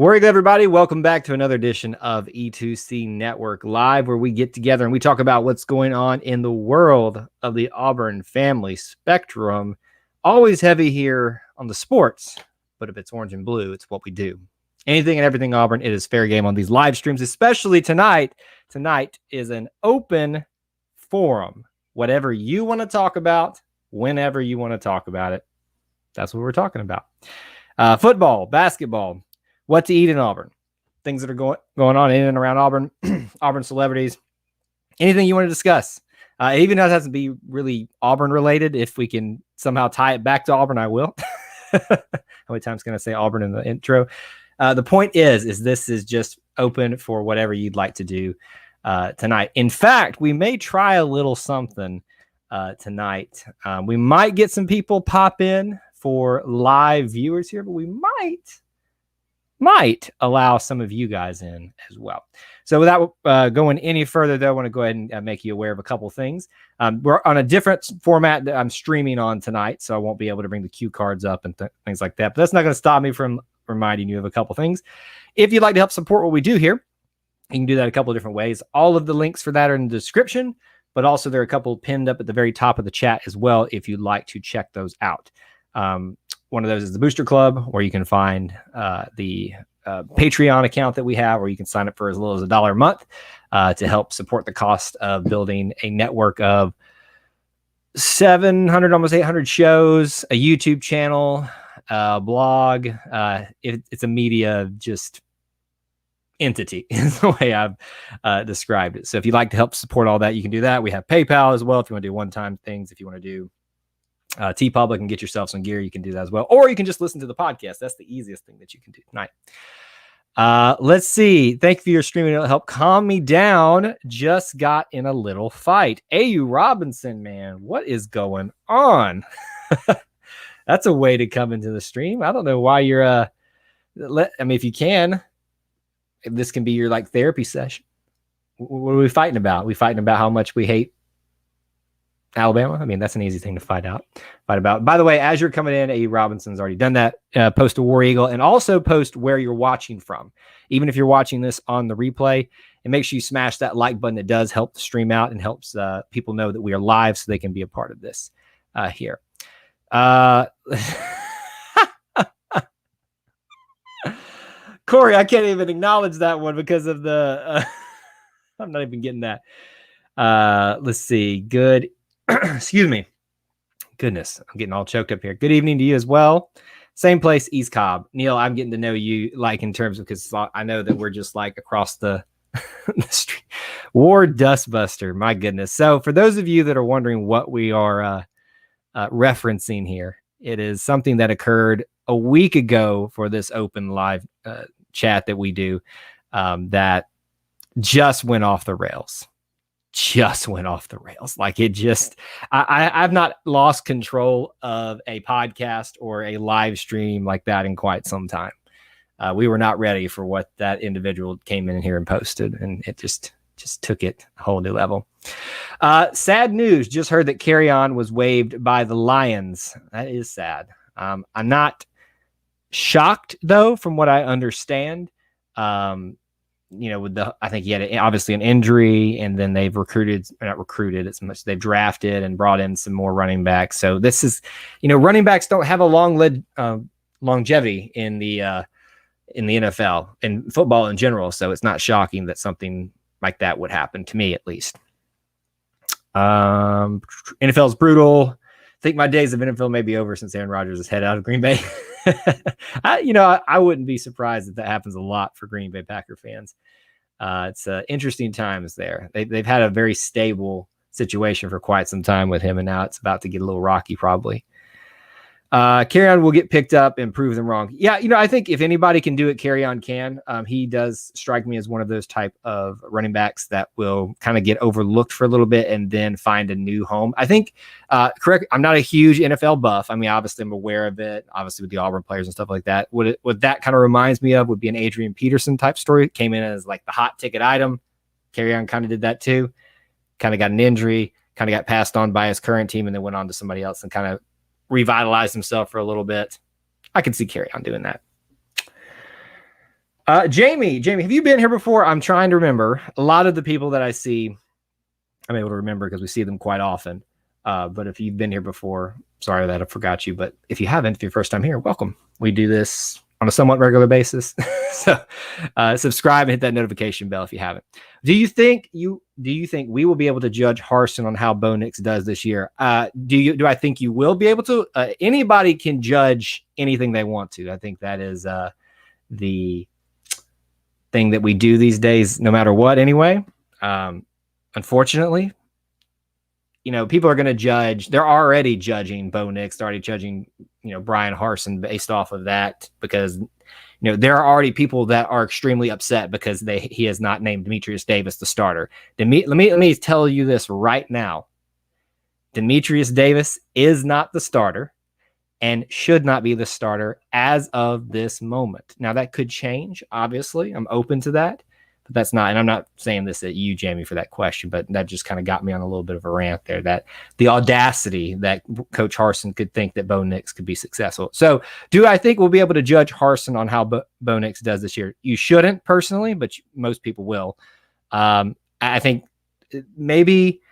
Warrior, everybody, welcome back to another edition of E2C Network Live, where we get together and we talk about what's going on in the world of the Auburn family spectrum. Always heavy here on the sports, but if it's orange and blue, it's what we do. Anything and everything Auburn, it is fair game on these live streams, especially tonight. Tonight is an open forum. Whatever you want to talk about, whenever you want to talk about it, that's what we're talking about. Football, basketball, what to eat in Auburn, things that are going on in and around Auburn, Auburn celebrities, anything you want to discuss. Even though it has to be really Auburn related, if we can somehow tie it back to Auburn, I will. How many times can I say Auburn in the intro? The point is this is just open for whatever you'd like to do tonight. In fact, we may try a little something tonight. We might get some people pop in for live viewers here, but we might allow some of you guys in as well. So without going any further, though, I want to go ahead and make you aware of a couple things. We're on a different format that I'm streaming on tonight, so I won't be able to bring the cue cards up and things like that. But that's not going to stop me from reminding you of a couple things. If you'd like to help support what we do here, you can do that a couple of different ways. All of the links for that are in the description, but also there are a couple pinned up at the very top of the chat as well if you'd like to check those out. One of those is the Booster Club, where you can find the Patreon account that we have, where you can sign up for as little as $1 a month to help support the cost of building a network of 700, almost 800 shows, a YouTube channel, a blog. It's a media just entity is the way I've described it. So if you'd like to help support all that, you can do that. We have PayPal as well if you want to do one-time things. If you want to do TeePublic and get yourself some gear, you can do that as well. Or you can just listen to the podcast. That's the easiest thing that you can do tonight. Let's see. Thank you for your streaming. It'll help calm me down. Just got in a little fight. A.U. Robinson, man, what is going on? That's a way to come into the stream. I don't know why you're if you can, if this can be your like therapy session. What are we fighting about? We fighting about how much we hate Alabama? I mean, that's an easy thing to fight about. By the way, as you're coming in, A.E. Robinson's already done that. Post a War Eagle and also post where you're watching from. Even if you're watching this on the replay, and make sure you smash that like button. It does help the stream out and helps people know that we are live so they can be a part of this here. Corey, I can't even acknowledge that one because of the I'm not even getting that. Let's see. Good. Excuse me. Goodness, I'm getting all choked up here. Good evening to you as well. Same place, East Cobb. Neil, I'm getting to know you like in terms of, because I know that we're just like across the street. War Dustbuster, my goodness. So for those of you that are wondering what we are referencing here, it is something that occurred a week ago for this open live chat that we do that just went off the rails. Like it just, I've not lost control of a podcast or a live stream like that in quite some time. We were not ready for what that individual came in here and posted, and it just took it a whole new level. Sad news. Just heard that Carry On was waived by the Lions. That is sad. I'm not shocked though, from what I understand. With I think he had obviously an injury, and then they've they've drafted and brought in some more running backs. So this is, running backs don't have a long longevity in the NFL and football in general. So it's not shocking that something like that would happen, to me at least. NFL is brutal. I think my days of NFL may be over since Aaron Rodgers is head out of Green Bay. I wouldn't be surprised if that happens a lot for Green Bay Packer fans. It's interesting times there. They've had a very stable situation for quite some time with him, and now it's about to get a little rocky probably. Carry On will get picked up and prove them wrong. Yeah, I think if anybody can do it, Carry On can. He does strike me as one of those type of running backs that will kind of get overlooked for a little bit and then find a new home. I think, correct, I'm not a huge NFL buff. I mean, obviously I'm aware of it, obviously with the Auburn players and stuff like that. What that kind of reminds me of would be an Adrian Peterson type story. Came in as like the hot ticket item. Carry On kind of did that too. Kind of got an injury, kind of got passed on by his current team, and then went on to somebody else and kind of revitalized himself for a little bit. I can see Carry On doing that. Jamie, have you been here before? I'm trying to remember. A lot of the people that I see, I'm able to remember because we see them quite often. But if you've been here before, sorry that I forgot you. But if you haven't, if you're first time here, welcome. We do this on a somewhat regular basis. So subscribe and hit that notification bell if you haven't. Do you think we will be able to judge Harsin on how Bo Nix does this year? Do I think you will be able to? Anybody can judge anything they want to. I think that is the thing that we do these days, no matter what. Anyway, unfortunately, people are going to judge. They're already judging Bo Nix, they're already judging, Brian Harsin based off of that, because, there are already people that are extremely upset because he has not named Demetrius Davis the starter. Let me tell you this right now. Demetrius Davis is not the starter and should not be the starter as of this moment. Now, that could change, obviously. I'm open to that. But that's not, and I'm not saying this at you, Jamie, for that question, but that just kind of got me on a little bit of a rant there, that the audacity that Coach Harsin could think that Bo Nix could be successful. So do I think we'll be able to judge Harsin on how Bo Nix does this year? You shouldn't personally, but most people will. I think maybe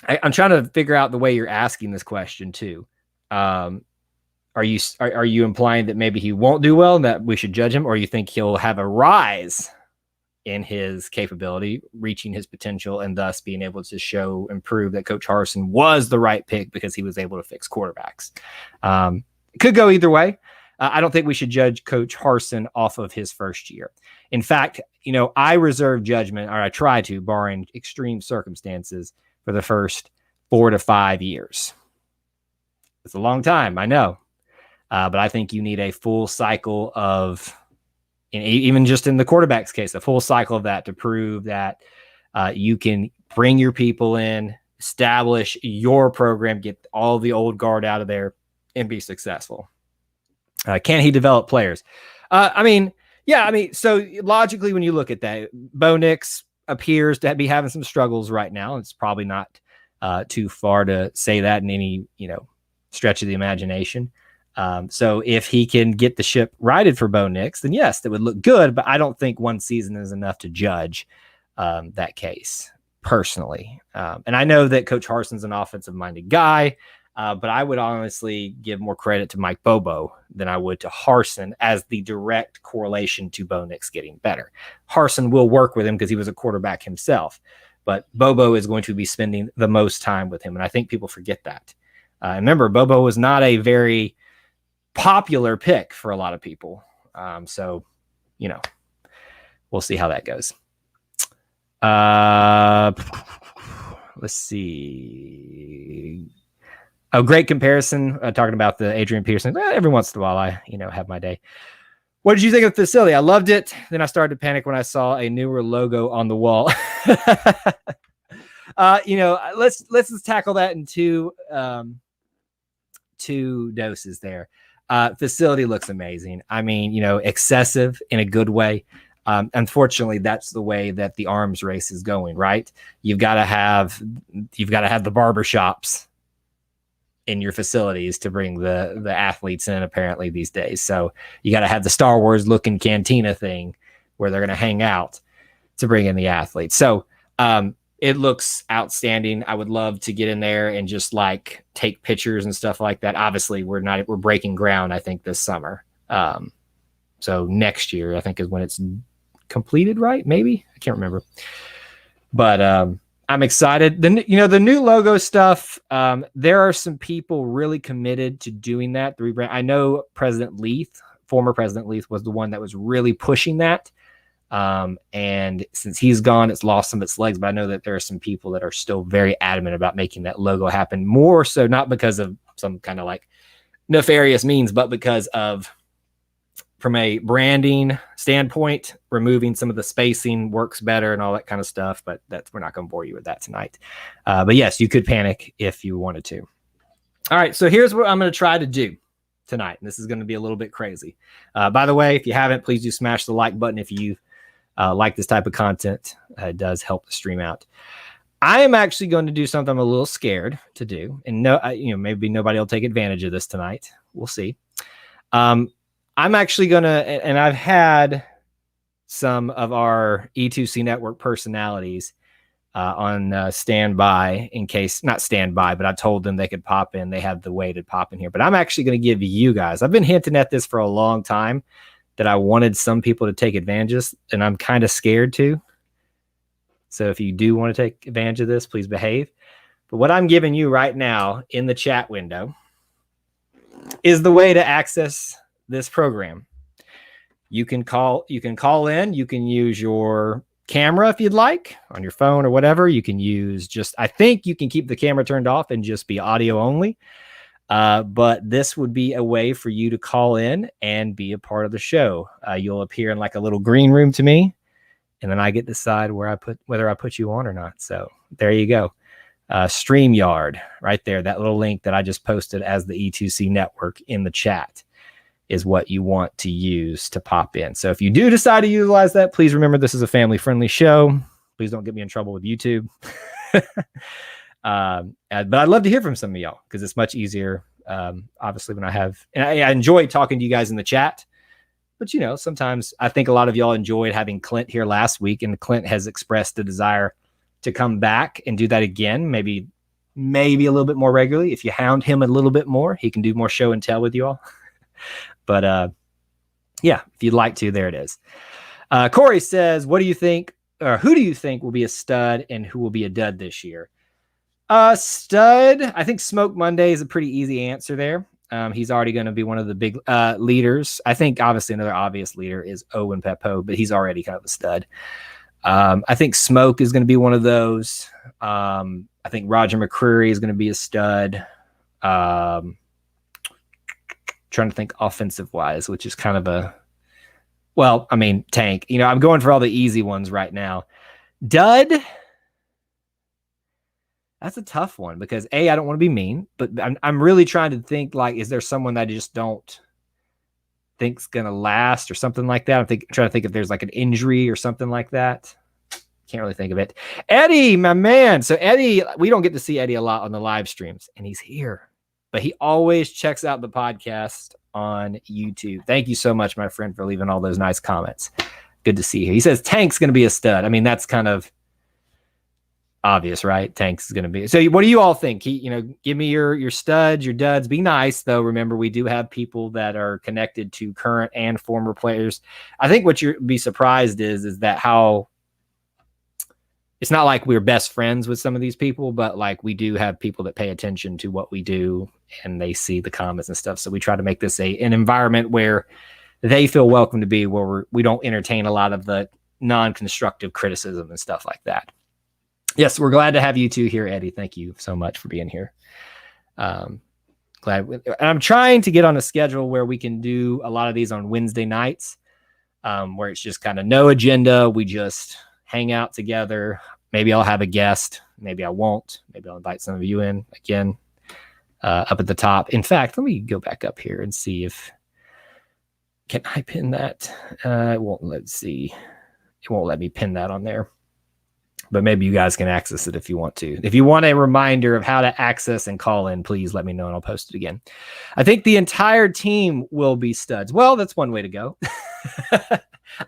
I'm trying to figure out the way you're asking this question too. Are you implying that maybe he won't do well and that we should judge him, or you think he'll have a rise in his capability, reaching his potential, and thus being able to prove that Coach Harsin was the right pick because he was able to fix quarterbacks? It could go either way. I don't think we should judge Coach Harsin off of his first year. In fact, I reserve judgment, or I try to, barring extreme circumstances, for the first 4 to 5 years. It's a long time, I know. But I think you need a full cycle of, even just in the quarterback's case, a full cycle of that to prove that you can bring your people in, establish your program, get all the old guard out of there, and be successful. Can he develop players? So logically, when you look at that, Bo Nix appears to be having some struggles right now. It's probably not too far to say that in any, stretch of the imagination. So if he can get the ship righted for Bo Nix, then yes, that would look good. But I don't think one season is enough to judge that case personally. And I know that Coach Harsin's an offensive-minded guy, but I would honestly give more credit to Mike Bobo than I would to Harsin as the direct correlation to Bo Nix getting better. Harsin will work with him because he was a quarterback himself, but Bobo is going to be spending the most time with him. And I think people forget that. Remember, Bobo was not a very popular pick for a lot of people. So, we'll see how that goes. Let's see. Oh, great comparison. Talking about the Adrian Peterson. Every once in a while, I, have my day. What did you think of the facility? I loved it. Then I started to panic when I saw a newer logo on the wall. Let's just tackle that in two doses there. Facility looks amazing. Excessive in a good way. Unfortunately, that's the way that the arms race is going, right? You've got to have the barbershops in your facilities to bring the athletes in, apparently, these days. So you got to have the Star Wars looking cantina thing where they're going to hang out to bring in the athletes. So it looks outstanding. I would love to get in there and just take pictures and stuff like that. Obviously, we're breaking ground, I think, this summer. So next year, I think, is when it's completed, right? Maybe, I can't remember. But I'm excited. The new logo stuff. There are some people really committed to doing that. The rebrand. I know former President Leith, was the one that was really pushing that. And since he's gone, it's lost some of its legs, but I know that there are some people that are still very adamant about making that logo happen, more so not because of some kind of nefarious means, but because of, from a branding standpoint, removing some of the spacing works better and all that kind of stuff, but we're not going to bore you with that tonight. But yes, you could panic if you wanted to. All right. So here's what I'm going to try to do tonight. And this is going to be a little bit crazy. By the way, if you haven't, please do smash the like button if you like this type of content. It does help the stream out. I am actually going to do something I'm a little scared to do, and maybe nobody will take advantage of this tonight. We'll see. I'm actually going to, and I've had some of our E2C network personalities on standby in case, not standby, but I told them they could pop in. They have the way to pop in here. But I'm actually going to give you guys, I've been hinting at this for a long time, that I wanted some people to take advantage, and I'm kind of scared to. So if you do want to take advantage of this, please behave. But what I'm giving you right now in the chat window is the way to access this program. You can call in, you can use your camera if you'd like on your phone or whatever. You can use I think you can keep the camera turned off and just be audio only. But this would be a way for you to call in and be a part of the show. You'll appear in like a little green room to me, and then I get to decide whether I put you on or not. So there you go. StreamYard right there. That little link that I just posted as the E2C network in the chat is what you want to use to pop in. So if you do decide to utilize that, please remember this is a family-friendly show. Please don't get me in trouble with YouTube. But I'd love to hear from some of y'all because it's much easier. Obviously, when I enjoy talking to you guys in the chat. But, sometimes I think a lot of y'all enjoyed having Clint here last week, and Clint has expressed a desire to come back and do that again, maybe a little bit more regularly. If you hound him a little bit more, he can do more show and tell with you all. But yeah, if you'd like to, there it is. Corey says, what do you think, or who do you think will be a stud and who will be a dud this year? Stud, I think Smoke Monday is a pretty easy answer there. He's already going to be one of the big leaders. I think obviously another obvious leader is Owen Pepo, but he's already kind of a stud. I think Smoke is going to be one of those. I think Roger McCreary is going to be a stud. Trying to think offensive wise, which is kind of Tank. I'm going for all the easy ones right now. Dud, that's a tough one because I don't want to be mean, but I'm really trying to think is there someone that I just don't think's gonna last or something like that. I'm trying to think if there's like an injury or something like that. Can't really think of it. Eddie, my man. So Eddie, we don't get to see Eddie a lot on the live streams, and he's here. But he always checks out the podcast on YouTube. Thank you so much, my friend, for leaving all those nice comments. Good to see you. He says Tank's going to be a stud. That's kind of obvious, right? Tank's going to be. So what do you all think? Give me your studs, your duds. Be nice, though. Remember, we do have people that are connected to current and former players. I think what you'll be surprised is that how it's not like we're best friends with some of these people, but we do have people that pay attention to what we do and they see the comments and stuff. So we try to make this an environment where they feel welcome to be, where we don't entertain a lot of the non-constructive criticism and stuff like that. Yes, we're glad to have you two here, Eddie. Thank you so much for being here. And I'm trying to get on a schedule where we can do a lot of these on Wednesday nights, where it's just kind of no agenda. We just hang out together. Maybe I'll have a guest. Maybe I won't. Maybe I'll invite some of you in again up at the top. In fact, let me go back up here and see if can I pin that. It won't. Let's see. It won't let me pin that on there. But maybe you guys can access it if you want to. If you want a reminder of how to access and call in, please let me know and I'll post it again. I think the entire team will be studs. Well, that's one way to go.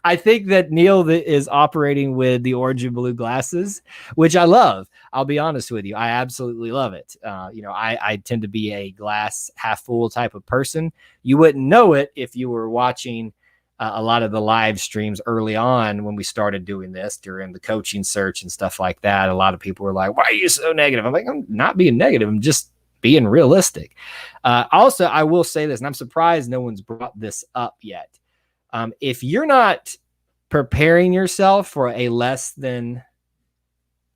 I think that Neil is operating with the orange and blue glasses, which I love. I'll be honest with you. I absolutely love it. I tend to be a glass half full type of person. You wouldn't know it if you were watching a lot of the live streams early on when we started doing this during the coaching search and stuff like that. A lot of people were like, why are you so negative? I'm like, I'm not being negative. I'm just being realistic. Also, I will say this, and I'm surprised no one's brought this up yet. If you're not preparing yourself for a less than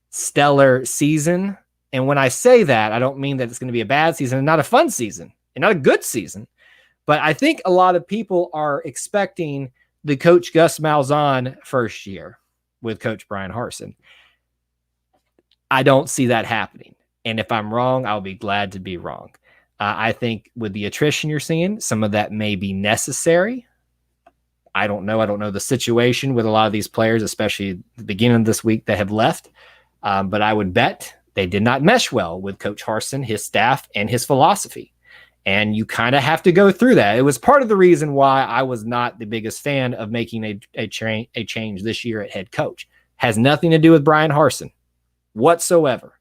stellar season, and when I say that, I don't mean that it's going to be a bad season and not a fun season and not a good season. But I think a lot of people are expecting the Coach Gus Malzahn first year with Coach Brian Harsin. I don't see that happening. And if I'm wrong, I'll be glad to be wrong. I think with the attrition you're seeing, some of that may be necessary. I don't know. I don't know the situation with a lot of these players, especially at the beginning of this week that have left. But I would bet they did not mesh well with Coach Harsin, his staff, and his philosophy. And you kind of have to go through that. It was part of the reason why I was not the biggest fan of making a change this year at head coach. Has nothing to do with Brian Harsin whatsoever.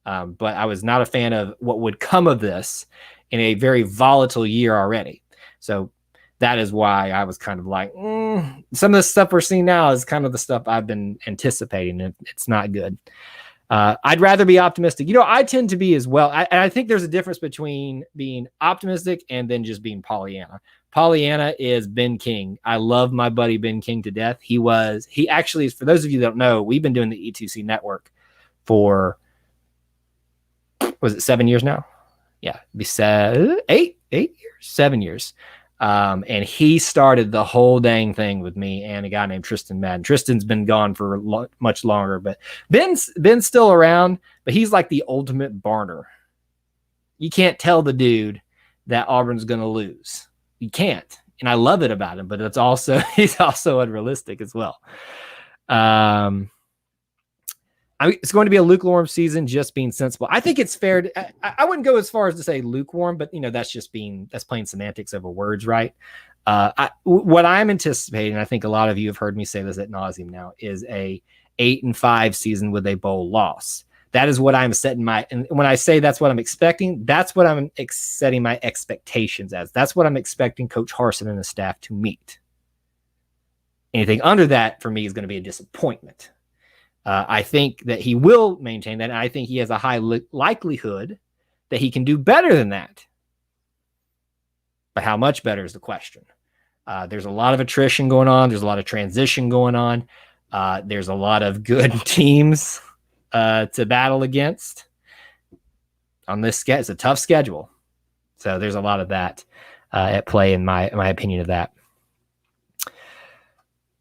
But I was not a fan of what would come of this in a very volatile year already. So that is why I was kind of like, some of the stuff we're seeing now is kind of the stuff I've been anticipating. It's not good. I'd rather be optimistic. I tend to be as well. I think there's a difference between being optimistic and then just being Pollyanna. Pollyanna is Ben King. I love my buddy Ben King to death. He actually is, for those of you that don't know, we've been doing the E2C network for, was it 7 years now? Yeah, be 8 years, 7 years. And he started the whole dang thing with me and a guy named Tristan Madden. Tristan's been gone for much longer, but Ben's still around, but he's like the ultimate Barner. You can't tell the dude that Auburn's going to lose. You can't. And I love it about him, but he's also unrealistic as well. It's going to be a lukewarm season, just being sensible. I think it's fair. I wouldn't go as far as to say lukewarm, but that's playing semantics over words, right? What I'm anticipating, I think a lot of you have heard me say this ad nauseum now, is a 8-5 season with a bowl loss. That is what I'm setting and when I say that's what I'm expecting, that's what I'm setting my expectations as. That's what I'm expecting Coach Harsin and the staff to meet. Anything under that for me is going to be a disappointment. I think that he will maintain that. And I think he has a high likelihood that he can do better than that. But how much better is the question. There's a lot of attrition going on. There's a lot of transition going on. There's a lot of good teams to battle against on this schedule. It's a tough schedule. So there's a lot of that at play in my opinion of that.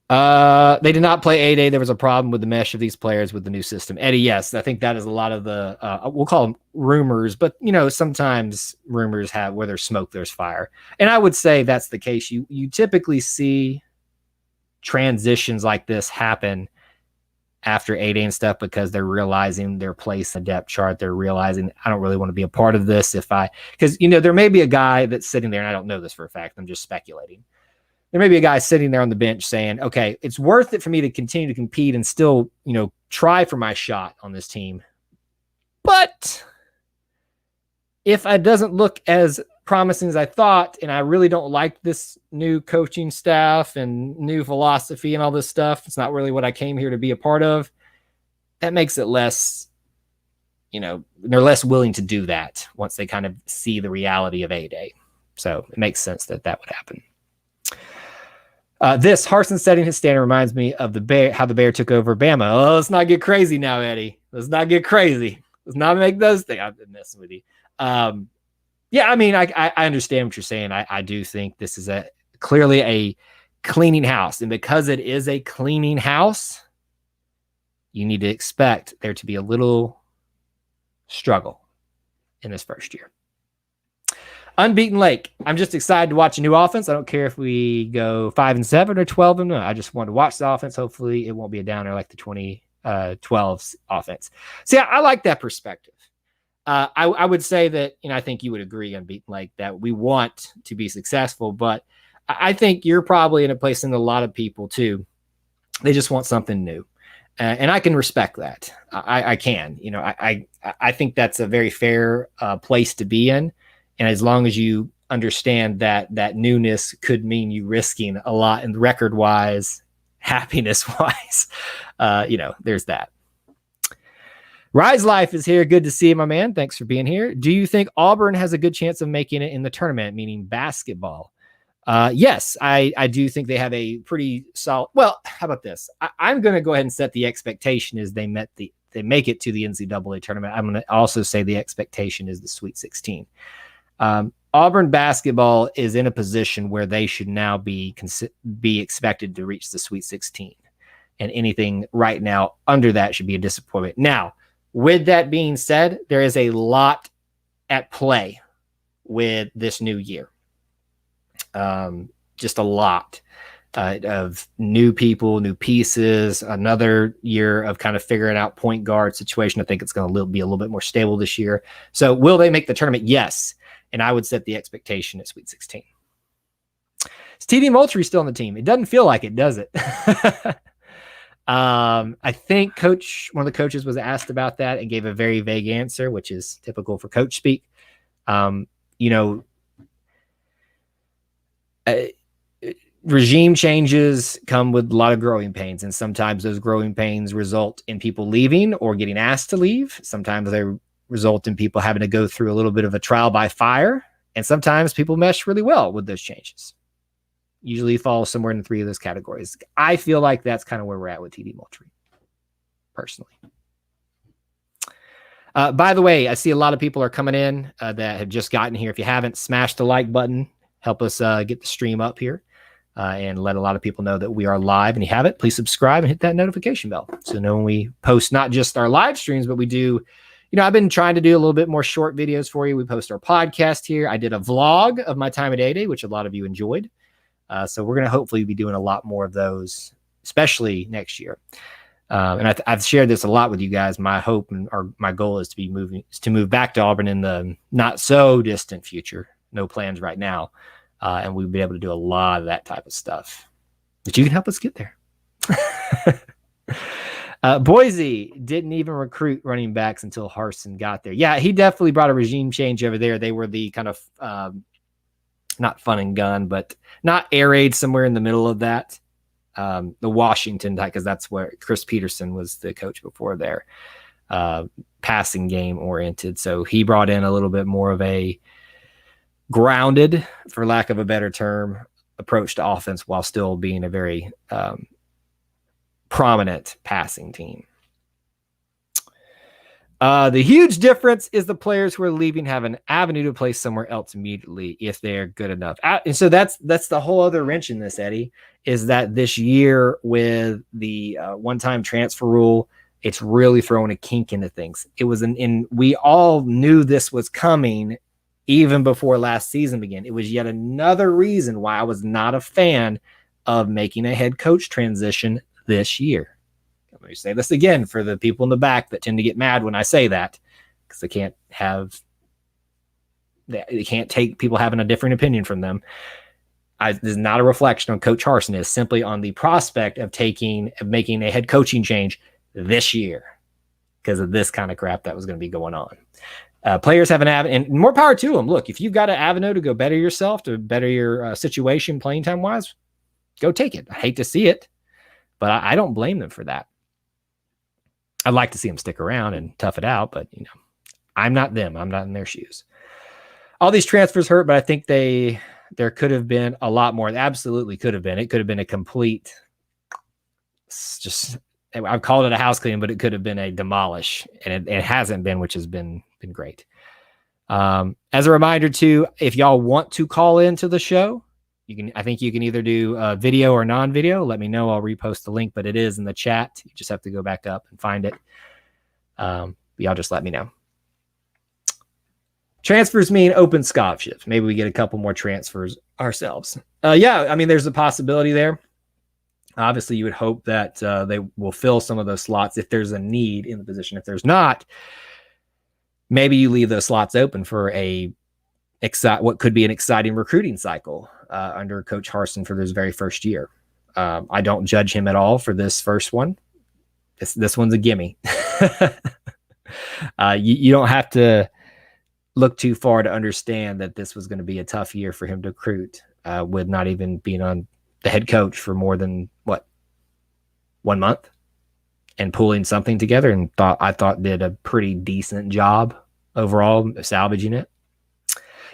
They did not play A-Day. There was a problem with the mesh of these players with the new system. Eddie, yes, I think that is a lot of the, we'll call them rumors, but sometimes rumors have, where there's smoke, there's fire. And I would say that's the case. You typically see transitions like this happen after A-Day and stuff because they're realizing their place in the depth chart. They're realizing, I don't really want to be a part of this because there may be a guy that's sitting there, and I don't know this for a fact, I'm just speculating. There may be a guy sitting there on the bench saying, okay, it's worth it for me to continue to compete and still, try for my shot on this team. But if it doesn't look as promising as I thought, and I really don't like this new coaching staff and new philosophy and all this stuff, it's not really what I came here to be a part of. That makes it less, they're less willing to do that once they kind of see the reality of A-Day. So it makes sense that would happen. This Harsin setting his standard reminds me of how the Bear took over Bama. Oh, let's not get crazy now, Eddie. Let's not get crazy. Let's not make those things. I've been messing with you. Yeah, I mean, I understand what you're saying. I do think this is clearly a cleaning house. And because it is a cleaning house, you need to expect there to be a little struggle in this first year. Unbeaten Lake. I'm just excited to watch a new offense. I don't care if we go 5-7 or 12-0. I just want to watch the offense. Hopefully it won't be a downer like the 2012 offense. See, I like that perspective. I would say that, I think you would agree, Unbeaten Lake, that we want to be successful, but I think you're probably in a place in a lot of people too. They just want something new. And I can respect that. I can, I think that's a very fair place to be in. And as long as you understand that newness could mean you risking a lot in record-wise, happiness-wise, there's that. Rise Life is here. Good to see you, my man. Thanks for being here. Do you think Auburn has a good chance of making it in the tournament, meaning basketball? Yes, I do think they have a pretty solid. Well, how about this? I'm going to go ahead and set the expectation is they make it to the NCAA tournament. I'm going to also say the expectation is the Sweet 16. Auburn basketball is in a position where they should now be expected to reach the Sweet 16, and anything right now under that should be a disappointment. Now, with that being said, there is a lot at play with this new year. Just a lot of new people, new pieces, another year of kind of figuring out point guard situation. I think it's going to be a little bit more stable this year. So will they make the tournament? Yes. And I would set the expectation at Sweet 16. Is TD Moultrie still on the team? It doesn't feel like it, does it? I think one of the coaches was asked about that and gave a very vague answer, which is typical for coach speak. Regime changes come with a lot of growing pains, and sometimes those growing pains result in people leaving or getting asked to leave. Sometimes they result in people having to go through a little bit of a trial by fire, and sometimes people mesh really well with those changes. Usually fall somewhere in 3 of those categories. I feel like that's kind of where we're at with TD Moultrie, personally. By the way, I see a lot of people are coming in that have just gotten here. If you haven't, smash the like button. Help us get the stream up here and let a lot of people know that we are live. And if you haven't, please subscribe and hit that notification bell. So know when we post not just our live streams, but we do, I've been trying to do a little bit more short videos for you. We post our podcast here. I did a vlog of my time at A-Day, which a lot of you enjoyed. So we're going to hopefully be doing a lot more of those, especially next year. And I've shared this a lot with you guys. My hope or my goal is to move back to Auburn in the not so distant future. No plans right now. And we'll be able to do a lot of that type of stuff. But you can help us get there. Boise didn't even recruit running backs until Harsin got there. Yeah, he definitely brought a regime change over there. They were the kind of not fun and gun, but not air raid, somewhere in the middle of that. The Washington type, because that's where Chris Peterson was the coach before there. Passing game oriented. So he brought in a little bit more of a grounded, for lack of a better term, approach to offense while still being a very prominent passing team. The huge difference is the players who are leaving have an avenue to play somewhere else immediately if they're good enough. And so that's the whole other wrench in this, Eddie, is that this year with the one-time transfer rule, it's really throwing a kink into things. It was we all knew this was coming even before last season began. It was yet another reason why I was not a fan of making a head coach transition this year. Let me say this again for the people in the back that tend to get mad when I say that, because they can't take people having a different opinion from them. This is not a reflection on Coach Harsin. It's simply on the prospect of making a head coaching change this year because of this kind of crap that was going to be going on. Players have an avenue, and more power to them. Look, if you've got an avenue to go better yourself, to better your situation playing time wise, go take it. I hate to see it, but I don't blame them for that. I'd like to see them stick around and tough it out, but I'm not them. I'm not in their shoes. All these transfers hurt, but I think there could have been a lot more. It absolutely could have been. It could have been a complete, I've called it a house clean, but it could have been a demolish, and it hasn't been, which has been great. As a reminder too, if y'all want to call into the show, I think you can either do video or non-video. Let me know. I'll repost the link, but it is in the chat. You just have to go back up and find it. Y'all just let me know. Transfers mean open scholarships. Maybe we get a couple more transfers ourselves. Yeah, I mean, there's a possibility there. Obviously, you would hope that they will fill some of those slots if there's a need in the position. If there's not, maybe you leave those slots open for what could be an exciting recruiting cycle under Coach Harsin for this very first year. I don't judge him at all for this first one. This one's a gimme. You don't have to look too far to understand that this was going to be a tough year for him to recruit with not even being on the head coach for more than 1 month and pulling something together, and I thought did a pretty decent job overall salvaging it.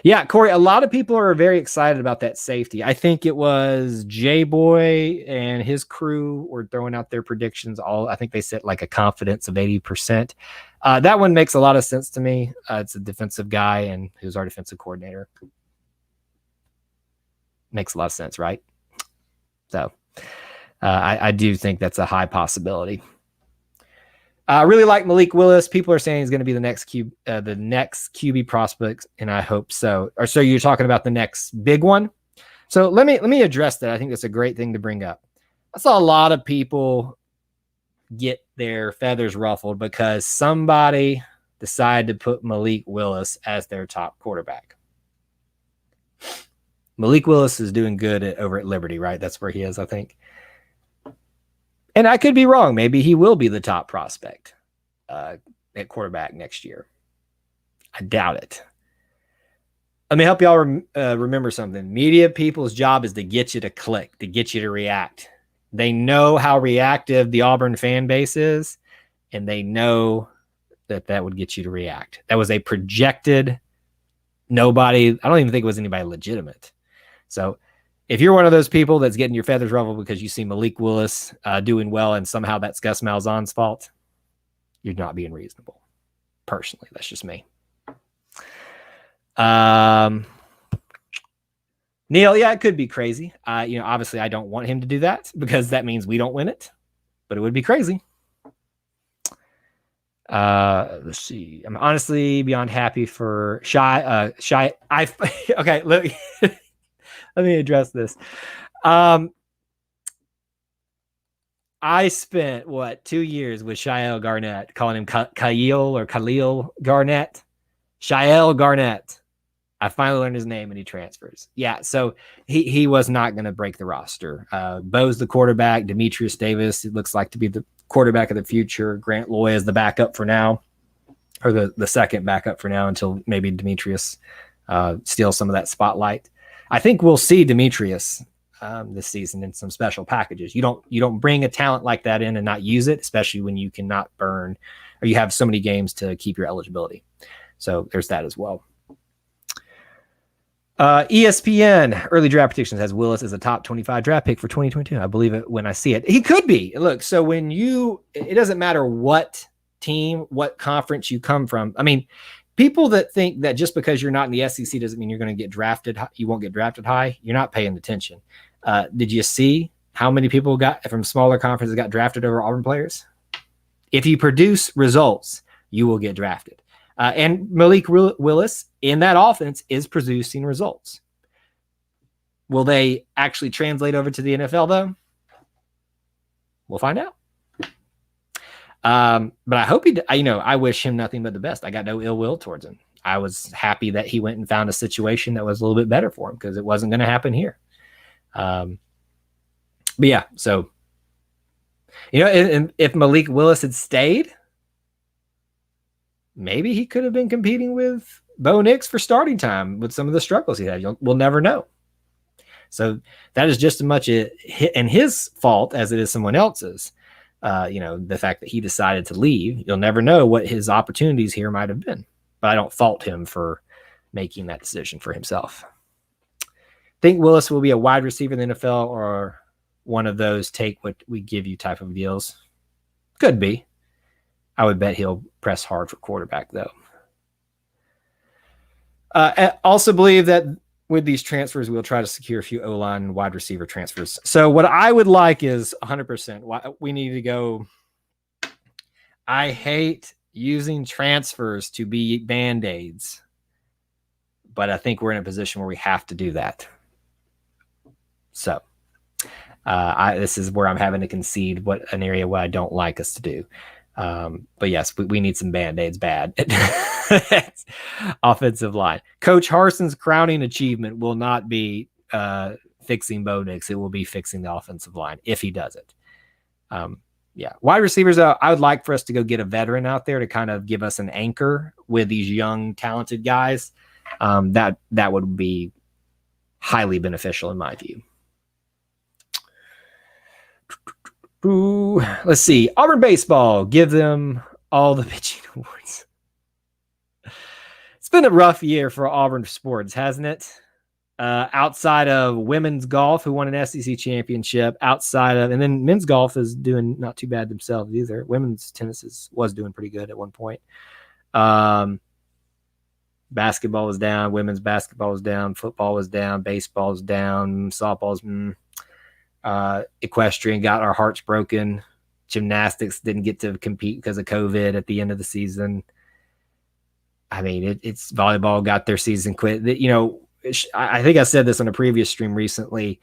Yeah, Corey, a lot of people are very excited about that safety. I think it was J-Boy and his crew were throwing out their predictions. I think they set like a confidence of 80%. That one makes a lot of sense to me. It's a defensive guy, and who's our defensive coordinator. Makes a lot of sense, right? So I do think that's a high possibility. I really like Malik Willis. People are saying he's going to be the next QB prospect, and I hope so. Or so you're talking about the next big one. So let me address that. I think that's a great thing to bring up. I saw a lot of people get their feathers ruffled because somebody decided to put Malik Willis as their top quarterback. Malik Willis is doing good over at Liberty, right? That's where he is, I think. And I could be wrong. Maybe he will be the top prospect at quarterback next year. I doubt it. Let me help y'all remember something. Media people's job is to get you to click, to get you to react. They know how reactive the Auburn fan base is, and they know that would get you to react. That was a projected nobody. I don't even think it was anybody legitimate. So if you're one of those people that's getting your feathers ruffled because you see Malik Willis doing well and somehow that's Gus Malzahn's fault, you're not being reasonable. Personally, that's just me. Neil, yeah, it could be crazy. Obviously I don't want him to do that because that means we don't win it, but it would be crazy. Let's see. I'm honestly beyond happy for Shy. Okay, let me address this. I spent 2 years with Shael Garnett, calling him Khalil Garnett. Shael Garnett. I finally learned his name and he transfers. Yeah, so he was not going to break the roster. Bo's the quarterback. Demetrius Davis, it looks like to be the quarterback of the future. Grant Loy is the backup for now, or the second backup for now until maybe Demetrius steals some of that spotlight. I think we'll see Demetrius this season in some special packages. You don't bring a talent like that in and not use it, especially when you cannot burn or you have so many games to keep your eligibility. So there's that as well. ESPN early draft predictions has Willis as a top 25 draft pick for 2022. I believe it when I see it. He could be. Look, so it doesn't matter what team, what conference you come from. I mean, people that think that just because you're not in the SEC doesn't mean you're going to get drafted. You won't get drafted high. You're not paying attention. Did you see how many people got from smaller conferences got drafted over Auburn players? If you produce results, you will get drafted. And Malik Willis in that offense is producing results. Will they actually translate over to the NFL, though? We'll find out. But I hope I wish him nothing but the best. I got no ill will towards him. I was happy that he went and found a situation that was a little bit better for him because it wasn't going to happen here. But yeah, so, and if Malik Willis had stayed, maybe he could have been competing with Bo Nix for starting time with some of the struggles he had. We'll never know. So that is just as much in his fault as it is someone else's. The fact that he decided to leave, you'll never know what his opportunities here might have been. But I don't fault him for making that decision for himself. Think Willis will be a wide receiver in the NFL or one of those take what we give you type of deals? Could be. I would bet he'll press hard for quarterback, though. I also believe that with these transfers, we'll try to secure a few O-line and wide receiver transfers. So what I would like is 100%. We need to go. I hate using transfers to be Band-Aids, but I think we're in a position where we have to do that. So this is where I'm having to concede an area where I don't like us to do. But yes, we need some Band-Aids bad. Offensive line. Coach Harson's crowning achievement will not be fixing Bo Nix. It will be fixing the offensive line if he does it. Wide receivers, I would like for us to go get a veteran out there to kind of give us an anchor with these young, talented guys. That would be highly beneficial in my view. Ooh, let's see. Auburn baseball, give them all the pitching awards. It's been a rough year for Auburn sports, hasn't it? Outside of women's golf, who won an SEC championship, and then men's golf is doing not too bad themselves either. Women's tennis was doing pretty good at one point. Basketball was down. Women's basketball was down. Football was down. Baseball was down. Softball's equestrian got our hearts broken. Gymnastics didn't get to compete because of COVID at the end of the season. I mean, it's volleyball got their season quit. I think I said this on a previous stream recently.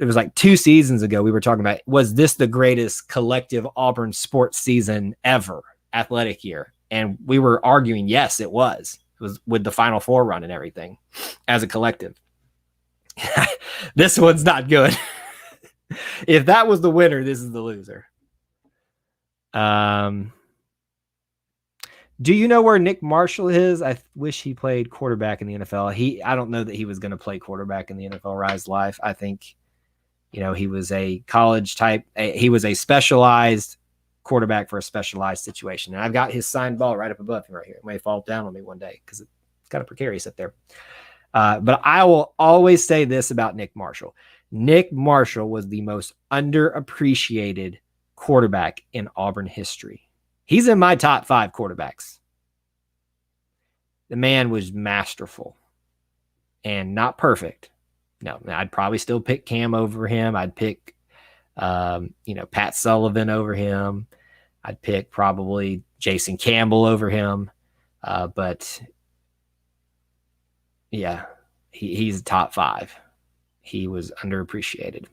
It was like 2 seasons ago. We were talking about, was this the greatest collective Auburn sports season ever, athletic year? And we were arguing, yes, it was. It was with the Final Four run and everything as a collective. This one's not good. If that was the winner, this is the loser. Do you know where Nick Marshall is? I wish he played quarterback in the NFL. I don't know that he was going to play quarterback in the NFL Rise Life. I think, he was a college type. He was a specialized quarterback for a specialized situation. And I've got his signed ball right up above me right here. It may fall down on me one day because it's kind of precarious up there. But I will always say this about Nick Marshall. Nick Marshall was the most underappreciated quarterback in Auburn history. He's in my top 5 quarterbacks. The man was masterful and not perfect. No, I'd probably still pick Cam over him. I'd pick, Pat Sullivan over him. I'd pick probably Jason Campbell over him. But yeah, he's top 5. He was underappreciated.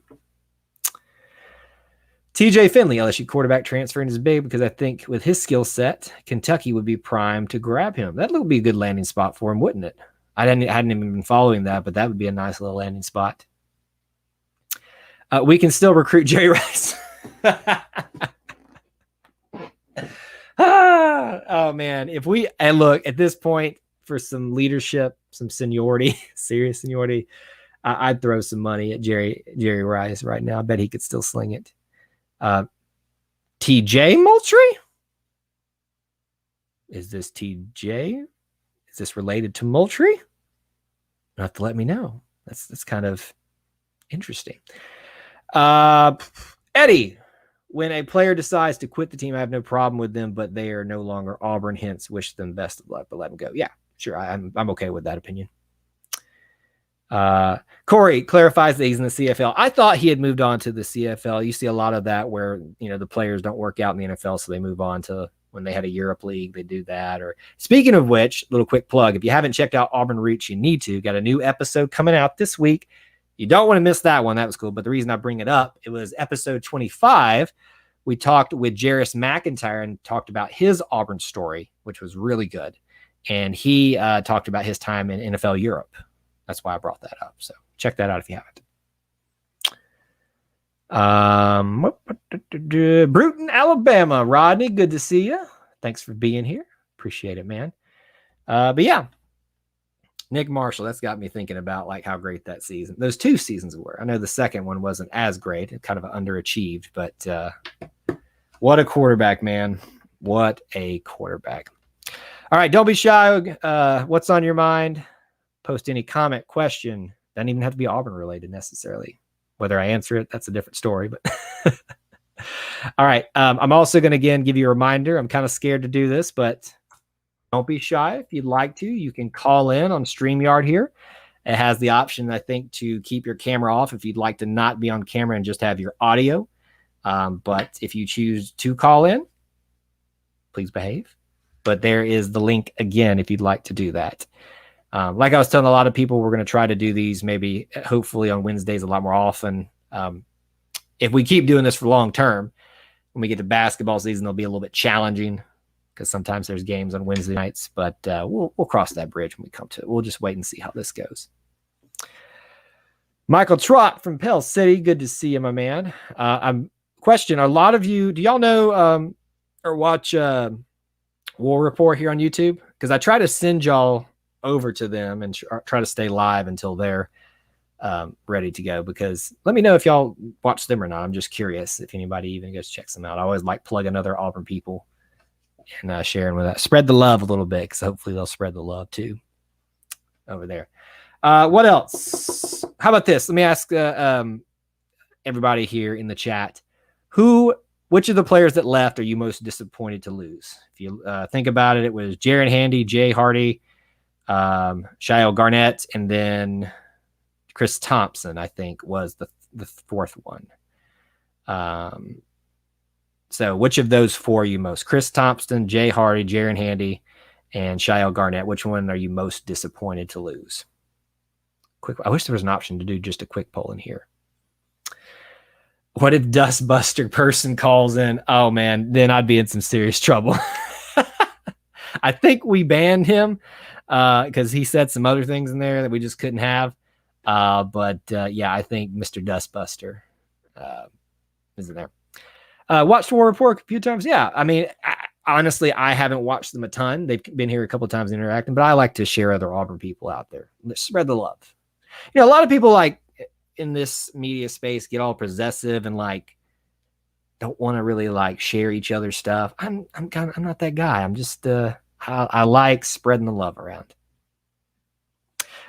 TJ Finley, LSU quarterback, transferring is big because I think with his skill set, Kentucky would be primed to grab him. That would be a good landing spot for him, wouldn't it? I hadn't even been following that, but that would be a nice little landing spot. We can still recruit Jerry Rice. Oh, man. If we look at this point for some leadership, some seniority, serious seniority, I'd throw some money at Jerry Rice right now. I bet he could still sling it. TJ Moultrie? Is this TJ? Is this related to Moultrie? You'll have to let me know. That's kind of interesting. Eddie, when a player decides to quit the team, I have no problem with them, but they are no longer Auburn, hence wish them best of luck, but let them go. Yeah, sure. I'm okay with that opinion. Corey clarifies that he's in the CFL. I thought he had moved on to the CFL. You see a lot of that where, the players don't work out in the NFL, so they move on to when they had a Europe league, they do that. Or speaking of which, little quick plug, if you haven't checked out Auburn Reach, you need to. Got a new episode coming out this week. You don't want to miss that one. That was cool. But the reason I bring it up, it was episode 25. We talked with Jarris McIntyre and talked about his Auburn story, which was really good. And he talked about his time in NFL Europe. That's why I brought that up. So check that out if you haven't. Bruton, Alabama. Rodney, good to see you. Thanks for being here. Appreciate it, man. But yeah, Nick Marshall, that's got me thinking about like how great that season, those 2 seasons were. I know the second one wasn't as great. It kind of underachieved, but what a quarterback, man. What a quarterback. All right, don't be shy. What's on your mind? Post any comment, question. Doesn't even have to be Auburn related necessarily. Whether I answer it, that's a different story. But all right. I'm also going to again give you a reminder. I'm kind of scared to do this, but don't be shy. If you'd like to, you can call in on StreamYard here. It has the option, I think, to keep your camera off if you'd like to not be on camera and just have your audio. But if you choose to call in, please behave. But there is the link again if you'd like to do that. Like I was telling a lot of people, we're going to try to do these maybe hopefully on Wednesdays a lot more often. If we keep doing this for long term, when we get to basketball season, it'll be a little bit challenging because sometimes there's games on Wednesday nights, but we'll cross that bridge when we come to it. We'll just wait and see how this goes. Michael Trott from Pell City. Good to see you, my man. Question, a lot of you, do y'all know or watch War Report here on YouTube? Because I try to send y'all over to them and try to stay live until they're ready to go, because let me know if y'all watch them or not. I'm just curious if anybody even goes checks them out. I always like plugging other Auburn people and sharing with that. Spread the love a little bit, because hopefully they'll spread the love too over there. What else? How about this? Let me ask everybody here in the chat, which of the players that left are you most disappointed to lose? If you think about it, it was Jaron Handy, Jay Hardy, Shael Garnett, and then Chris Thompson, I think, was the 4th one. So which of those 4 are you most? Chris Thompson, Jay Hardy, Jaron Handy, and Shael Garnett. Which one are you most disappointed to lose? I wish there was an option to do just a quick poll in here. What if Dustbuster person calls in? Oh, man, then I'd be in some serious trouble. I think we banned him because he said some other things in there that we just couldn't have. But yeah, I think Mr. Dustbuster is in there. Watched War Report a few times. Yeah, I mean, honestly, I haven't watched them a ton. They've been here a couple of times interacting, but I like to share other Auburn people out there. Let's spread the love. You know, a lot of people like in this media space get all possessive and like don't want to really like share each other's stuff. I'm not that guy. I'm just I like spreading the love around.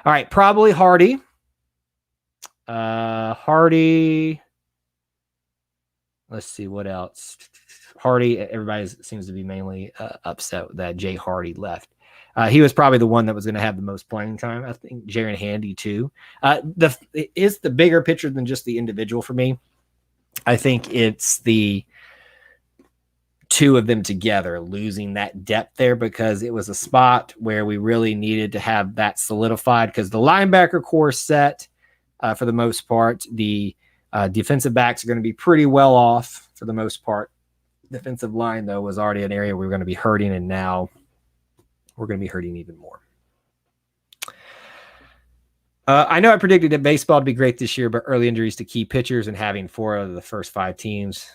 All right, probably Hardy. Hardy. Let's see what else. Hardy. Everybody seems to be mainly upset that Jay Hardy left. He was probably the one that was going to have the most playing time. I think Jaron Handy too. It is the bigger picture than just the individual for me. I think it's the two of them together losing that depth there, because it was a spot where we really needed to have that solidified, because the linebacker core set for the most part. The defensive backs are going to be pretty well off for the most part. Defensive line, though, was already an area we were going to be hurting, and now we're going to be hurting even more. I know I predicted that baseball would be great this year, but early injuries to key pitchers and having 4 out of the first 5 teams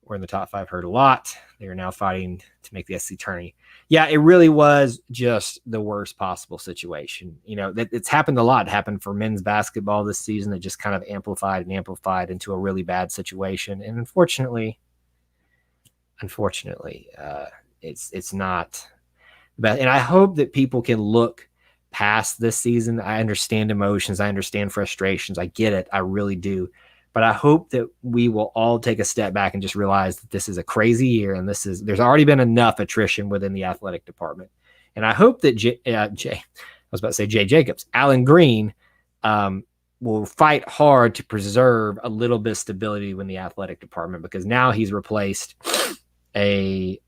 were in the top 5 hurt a lot. They are now fighting to make the SEC tourney. Yeah, it really was just the worst possible situation. You know, it's happened a lot. It happened for men's basketball this season. It just kind of amplified into a really bad situation. And unfortunately, it's not bad. And I hope that people can look past this season. I understand emotions. I understand frustrations. I get it. I really do. But I hope that we will all take a step back and just realize that this is a crazy year, and there's already been enough attrition within the athletic department. And I hope that Jay Jacobs, Alan Green, will fight hard to preserve a little bit of stability within the athletic department, because now he's replaced a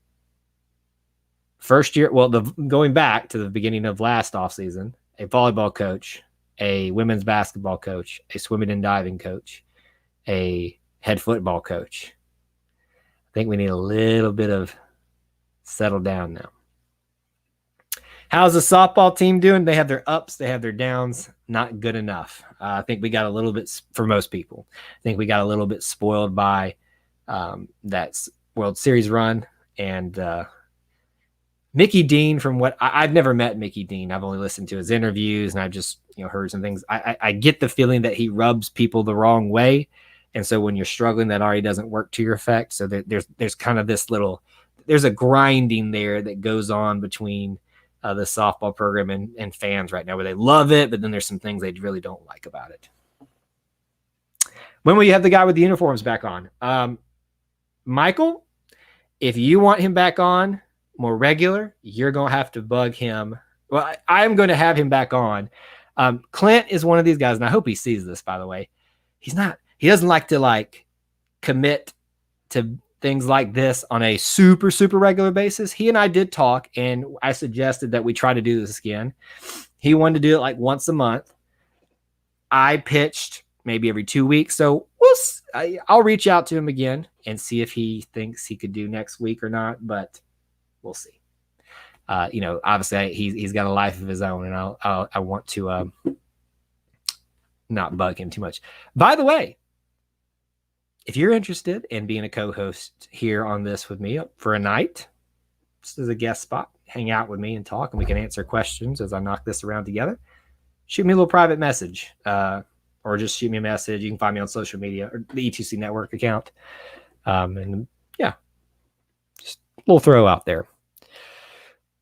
first year, going back to the beginning of last offseason, a volleyball coach, a women's basketball coach, a swimming and diving coach, a head football coach. I think we need a little bit of settle down now. How's the softball team doing? They have their ups, they have their downs. Not good enough. I think we got a little bit, for most people, I think we got a little bit spoiled by that World Series run. And Mickey Dean, from what I've never met Mickey Dean. I've only listened to his interviews and I've just heard some things. I get the feeling that he rubs people the wrong way. And so when you're struggling, that already doesn't work to your effect. So there's kind of this there's a grinding there that goes on between the softball program and fans right now, where they love it, but then there's some things they really don't like about it. When will you have the guy with the uniforms back on? Michael, if you want him back on more regular, you're going to have to bug him. Well, I'm going to have him back on. Clint is one of these guys, and I hope he sees this, by the way. He doesn't like to commit to things like this on a super, super regular basis. He and I did talk, and I suggested that we try to do this again. He wanted to do it once a month. I pitched maybe every 2 weeks. So I'll reach out to him again and see if he thinks he could do next week or not, but we'll see. Obviously he's got a life of his own, and I want to not bug him too much. By the way, if you're interested in being a co-host here on this with me for a night, just as a guest spot, hang out with me and talk, and we can answer questions as I knock this around together, shoot me a little private message, or just shoot me a message. You can find me on social media or the E2C Network account. And yeah, just a little throw out there.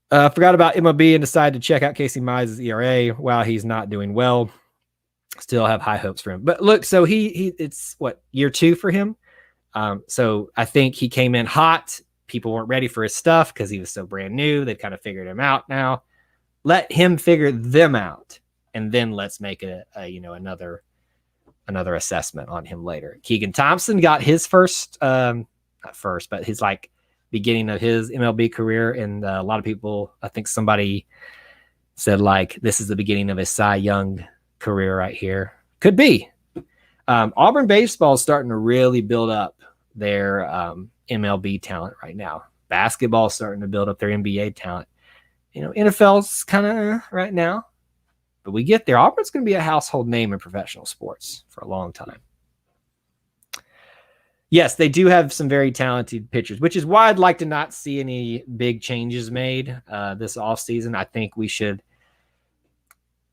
Forgot about MLB and decided to check out Casey Mize' ERA while he's not doing well. Still have high hopes for him. But look, so it's year 2 for him. So I think he came in hot. People weren't ready for his stuff because he was so brand new. They've kind of figured him out now. Let him figure them out, and then let's make another assessment on him later. Keegan Thompson got his his beginning of his MLB career, and a lot of people, I think somebody said this is the beginning of a Cy Young career right here. Could be. Auburn baseball is starting to really build up their MLB talent right now. Basketball is starting to build up their NBA talent. NFL's kind of right now, But we get there, Auburn's going to be a household name in professional sports for a long time. Yes, they do have some very talented pitchers, which is why I'd like to not see any big changes made this offseason. I think we should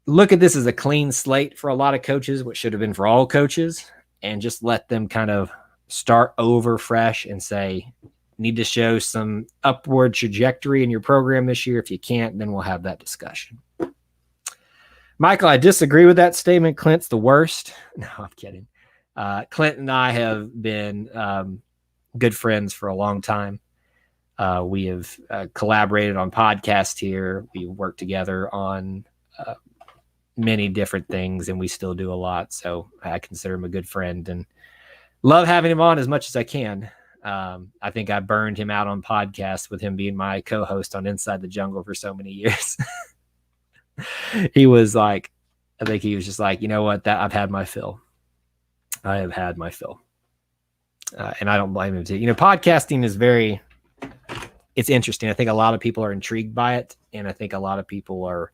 look at this as a clean slate for a lot of coaches, which should have been for all coaches, and just let them kind of start over fresh and say, need to show some upward trajectory in your program this year. If you can't, then we'll have that discussion. Michael, I disagree with that statement. Clint's the worst. No, I'm kidding. Clint and I have been good friends for a long time. We have collaborated on podcasts here. We worked together on many different things, and we still do a lot. So I consider him a good friend and love having him on as much as I can. I think I burned him out on podcasts with him being my co-host on Inside the Jungle for so many years. He was like, I think he was just like, you know what, that I've had my fill. I have had my fill. And I don't blame him too. You know, podcasting is it's interesting. I think a lot of people are intrigued by it. And I think a lot of people are,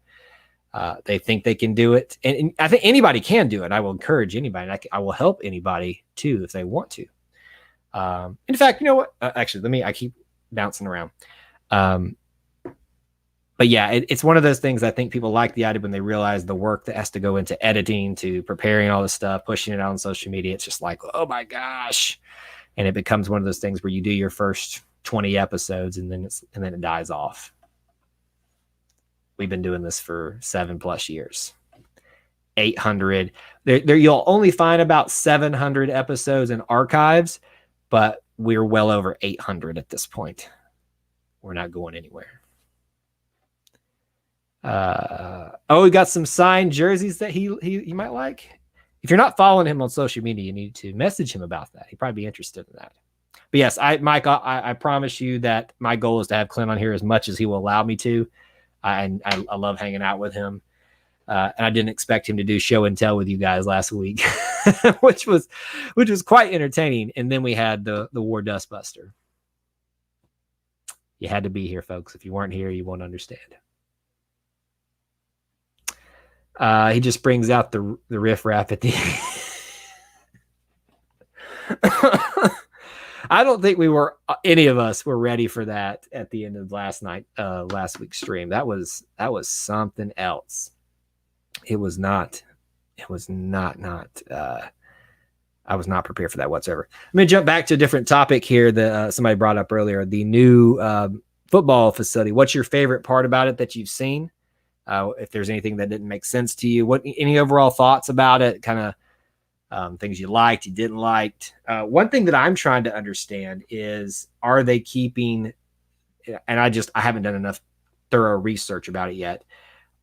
they think they can do it. And I think anybody can do it. I will encourage anybody. I will help anybody too, if they want to. In fact, you know what? Actually, I keep bouncing around. But yeah, it's one of those things. I think people like the idea when they realize the work that has to go into editing, to preparing all this stuff, pushing it out on social media. It's just like, oh my gosh. And it becomes one of those things where you do your first 20 episodes and then it dies off. We've been doing this for 7+ years. 800. There you'll only find about 700 episodes in archives, but we're well over 800 at this point. We're not going anywhere. We got some signed jerseys that he might like. If you're not following him on social media, you need to message him about that. He'd probably be interested in that. But yes, Mike, I promise you that my goal is to have Clint on here as much as he will allow me to. I love hanging out with him. And I didn't expect him to do show and tell with you guys last week, which was quite entertaining. And then we had the War Dustbuster. You had to be here, folks. If you weren't here, you won't understand. He just brings out the riff-raff at the I don't think any of us were ready for that at the end of last week's stream. That was something else. I was not prepared for that whatsoever. Let me jump back to a different topic here that somebody brought up earlier, the new football facility. What's your favorite part about it that you've seen? If there's anything that didn't make sense to you, any overall thoughts about it, kind of things you liked, you didn't like. One thing that I'm trying to understand is, are they keeping, and I haven't done enough thorough research about it yet.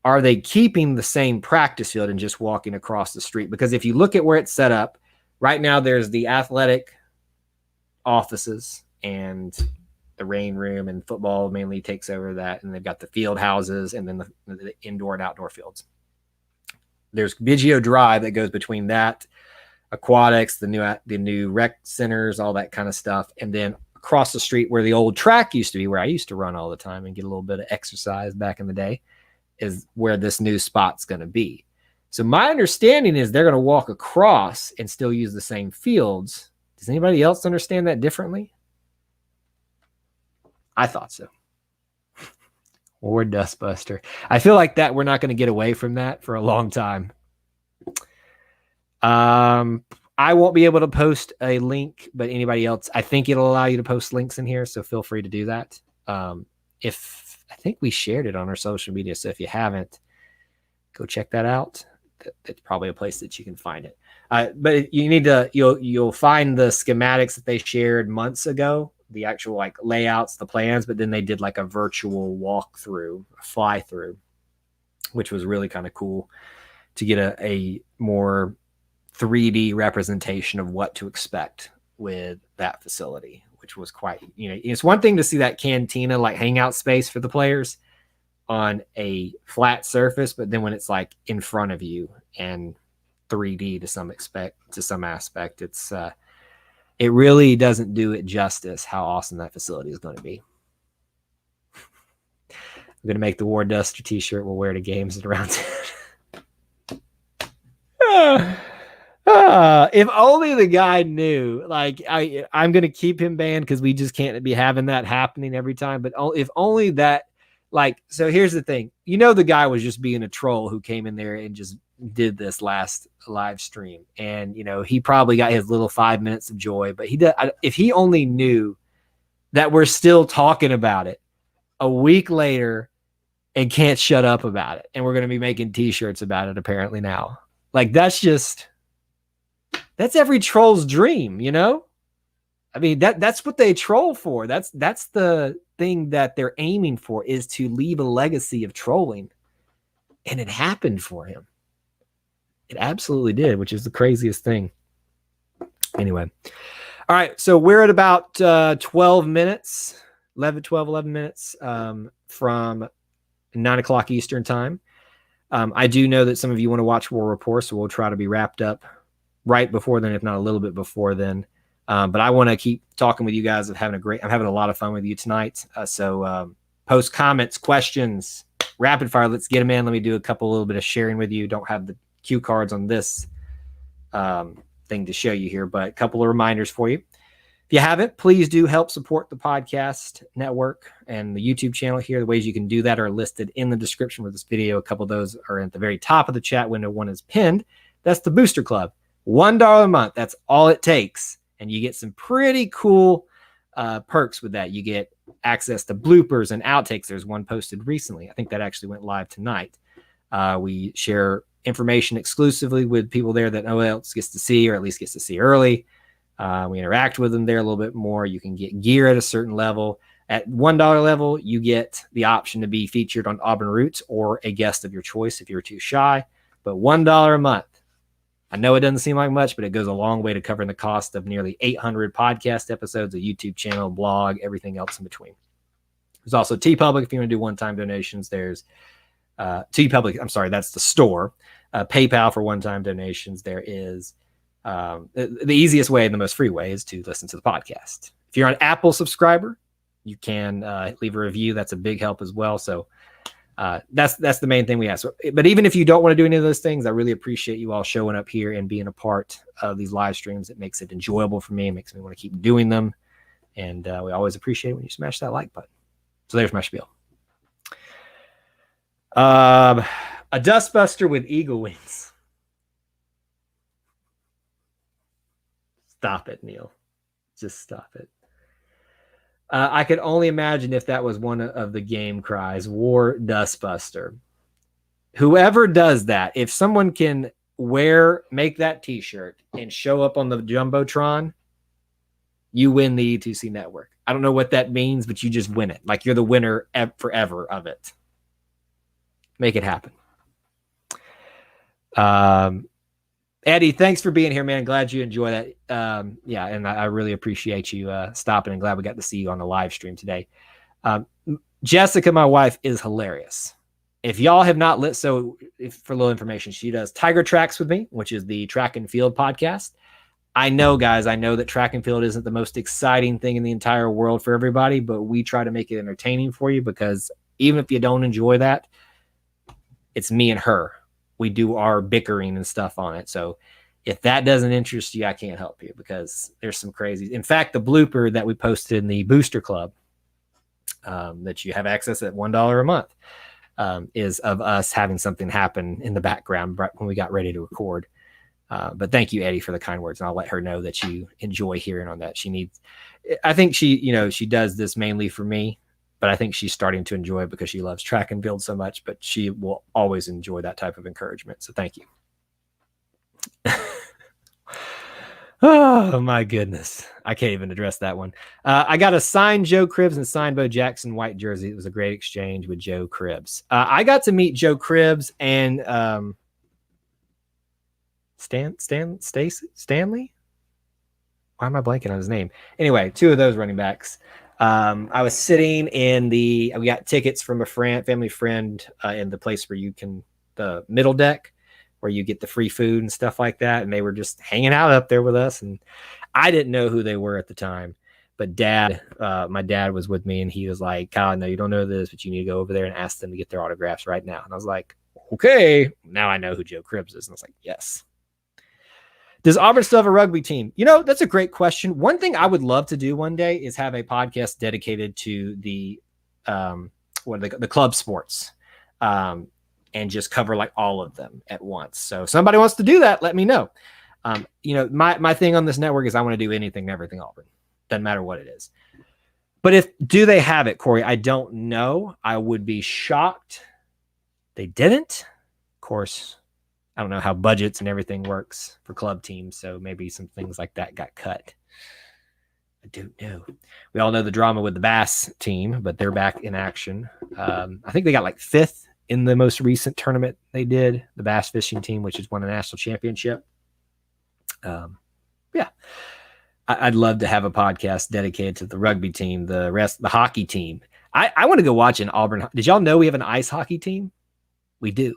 Are they keeping the same practice field and just walking across the street? Because if you look at where it's set up right now, there's the athletic offices and the rain room, and football mainly takes over that. And they've got the field houses and then the indoor and outdoor fields. There's Biggio Drive that goes between that, aquatics, the new rec centers, all that kind of stuff. And then across the street where the old track used to be, where I used to run all the time and get a little bit of exercise back in the day, is where this new spot's going to be. So my understanding is they're going to walk across and still use the same fields. Does anybody else understand that differently? I thought so. Or Dustbuster. I feel like that we're not going to get away from that for a long time. I won't be able to post a link, but anybody else, I think it'll allow you to post links in here, so feel free to do that. If I think we shared it on our social media, so if you haven't, go check that out. It's probably a place that you can find it. But you need to, you'll find the schematics that they shared months ago, the actual like layouts, the plans, but then they did like a virtual walkthrough, a fly through, which was really kind of cool to get a more 3D representation of what to expect with that facility, which was quite, it's one thing to see that cantina, like hangout space for the players on a flat surface, but then when it's like in front of you and 3D to some aspect, it's, it really doesn't do it justice how awesome that facility is going to be. I'm going to make the War Duster t-shirt we'll wear to games and around town. If only the guy knew. Like, I'm gonna keep him banned because we just can't be having that happening every time. But if only that, like, so here's the thing. The guy was just being a troll who came in there and just did this last live stream, and he probably got his little 5 minutes of joy. But if he only knew that we're still talking about it a week later and can't shut up about it, and we're gonna be making t-shirts about it apparently now. Like, that's every troll's dream, I mean, that's what they troll for. That's the thing that they're aiming for, is to leave a legacy of trolling. And it happened for him. It absolutely did, which is the craziest thing. Anyway. All right. So we're at about 12 minutes, 11 minutes from 9 o'clock Eastern time. I do know that some of you want to watch War Report, so we'll try to be wrapped up right before then, if not a little bit before then. But I want to keep talking with you guys. I'm having a lot of fun with you tonight. So post comments, questions, rapid fire. Let's get them in. Let me do a little bit of sharing with you. Don't have the cue cards on this thing to show you here, but a couple of reminders for you. If you haven't, please do help support the podcast network and the YouTube channel here. The ways you can do that are listed in the description of this video. A couple of those are at the very top of the chat window. One is pinned. That's the Booster Club. $1 a month. That's all it takes. And you get some pretty cool perks with that. You get access to bloopers and outtakes. There's one posted recently. I think that actually went live tonight. We share information exclusively with people there that no one else gets to see, or at least gets to see early. We interact with them there a little bit more. You can get gear at a certain level. At $1 level, you get the option to be featured on Auburn Roots or a guest of your choice if you're too shy. But $1 a month. I know it doesn't seem like much, but it goes a long way to covering the cost of nearly 800 podcast episodes, a YouTube channel, blog, everything else in between. There's also TeePublic if you want to do one-time donations. There's TeePublic, I'm sorry, that's the store. PayPal for one-time donations. There is the easiest way and the most free way is to listen to the podcast. If you're an Apple subscriber, you can leave a review. That's a big help as well. So that's the main thing we ask. But even if you don't want to do any of those things, I really appreciate you all showing up here and being a part of these live streams. It makes it enjoyable for me. It makes me want to keep doing them. And we always appreciate it when you smash that like button. So there's my spiel. A dustbuster with eagle wings. Stop it, Neil. Just stop it. I could only imagine if that was one of the game cries, War Dustbuster. Whoever does that, if someone can make that t-shirt and show up on the Jumbotron, you win the E2C network. I don't know what that means, but you just win it. Like, you're the winner forever of it. Make it happen. Eddie, thanks for being here, man. Glad you enjoy that. And I really appreciate you stopping, and glad we got to see you on the live stream today. Jessica, my wife, is hilarious. If y'all have not for a little information, she does Tiger Tracks with me, which is the track and field podcast. I know, guys, that track and field isn't the most exciting thing in the entire world for everybody, but we try to make it entertaining for you, because even if you don't enjoy that, it's me and her. We do our bickering and stuff on it. So if that doesn't interest you, I can't help you, because there's some crazy. In fact, the blooper that we posted in the Booster Club that you have access at $1 a month is of us having something happen in the background right when we got ready to record. But thank you, Eddie, for the kind words. And I'll let her know that you enjoy hearing on that. I think she does this mainly for me. But I think she's starting to enjoy it because she loves track and field so much, but she will always enjoy that type of encouragement. So thank you. Oh, my goodness. I can't even address that one. I got a signed Joe Cribbs and signed Bo Jackson white jersey. It was a great exchange with Joe Cribbs. I got to meet Joe Cribbs and Stanley? Why am I blanking on his name? Anyway, two of those running backs. I was sitting we got tickets from a family friend in the place where the middle deck, where you get the free food and stuff like that. And they were just hanging out up there with us. And I didn't know who they were at the time, but my dad was with me, and he was like, Kyle, I know you don't know this, but you need to go over there and ask them to get their autographs right now. And I was like, okay, now I know who Joe Cribbs is. And I was like, yes, Does Auburn still have a rugby team? You know, that's a great question. One thing I would love to do one day is have a podcast dedicated to the the club sports, and just cover like all of them at once. So if somebody wants to do that, let me know. You know, my thing on this network is I want to do anything and everything Auburn. Doesn't matter what it is. But do they have it, Corey? I don't know. I would be shocked they didn't. Of course, I don't know how budgets and everything works for club teams, so maybe some things like that got cut. I don't know. We all know the drama with the bass team, but they're back in action. I think they got like 5th in the most recent tournament they did, the bass fishing team, which has won a national championship. Yeah. I'd love to have a podcast dedicated to the rugby team, the hockey team. I want to go watch an Auburn. Did y'all know we have an ice hockey team? We do.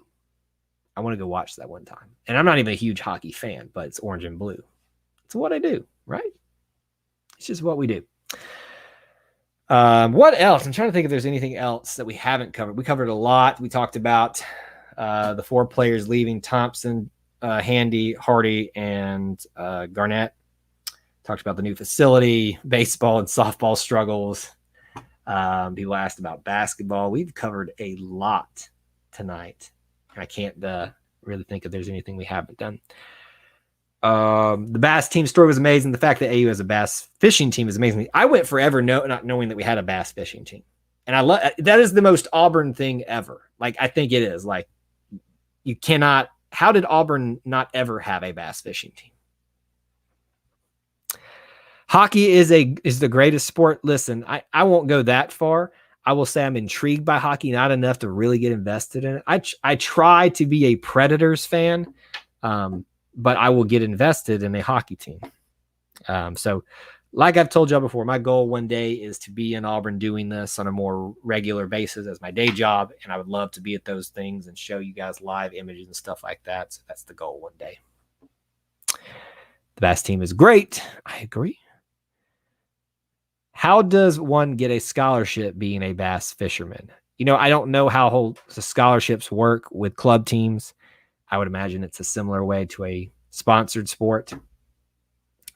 I want to go watch that one time. And I'm not even a huge hockey fan, but it's orange and blue. It's what I do, right? It's just what we do. What else? I'm trying to think if there's anything else that we haven't covered. We covered a lot. We talked about the 4 players leaving: Thompson, Handy, Hardy, and Garnett. Talked about the new facility, baseball and softball struggles. People asked about basketball. We've covered a lot tonight. I can't really think if there's anything we haven't done. The bass team story was amazing. The fact that AU has a bass fishing team is amazing. I went forever not knowing that we had a bass fishing team. And I love that. Is the most Auburn thing ever. Like, I think it is. Like, you cannot. How did Auburn not ever have a bass fishing team? Hockey is the greatest sport. Listen, I won't go that far. I will say I'm intrigued by hockey, not enough to really get invested in it. I try to be a Predators fan, but I will get invested in a hockey team. So like I've told y'all before, my goal one day is to be in Auburn doing this on a more regular basis as my day job. And I would love to be at those things and show you guys live images and stuff like that. So that's the goal one day. The bass team is great. I agree. How does one get a scholarship being a bass fisherman? You know, I don't know how the scholarships work with club teams. I would imagine it's a similar way to a sponsored sport.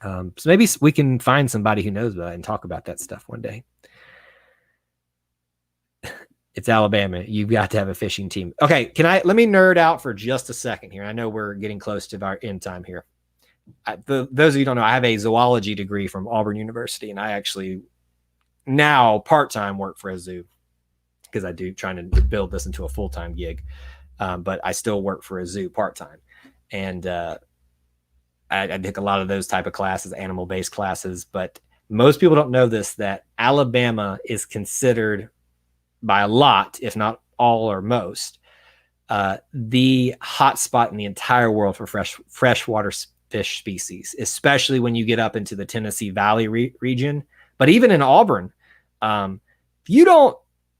So maybe we can find somebody who knows about it and talk about that stuff one day. It's Alabama. You've got to have a fishing team. Okay, let me nerd out for just a second here. I know we're getting close to our end time here. Those of you who don't know, I have a zoology degree from Auburn University, and I actually now part-time work for a zoo because I do trying to build this into a full-time gig. But I still work for a zoo part-time. And I take a lot of those type of classes, animal-based classes. But most people don't know this, that Alabama is considered by a lot, if not all or most, the hot spot in the entire world for freshwater fish species, especially when you get up into the Tennessee Valley region. But even in Auburn, you don't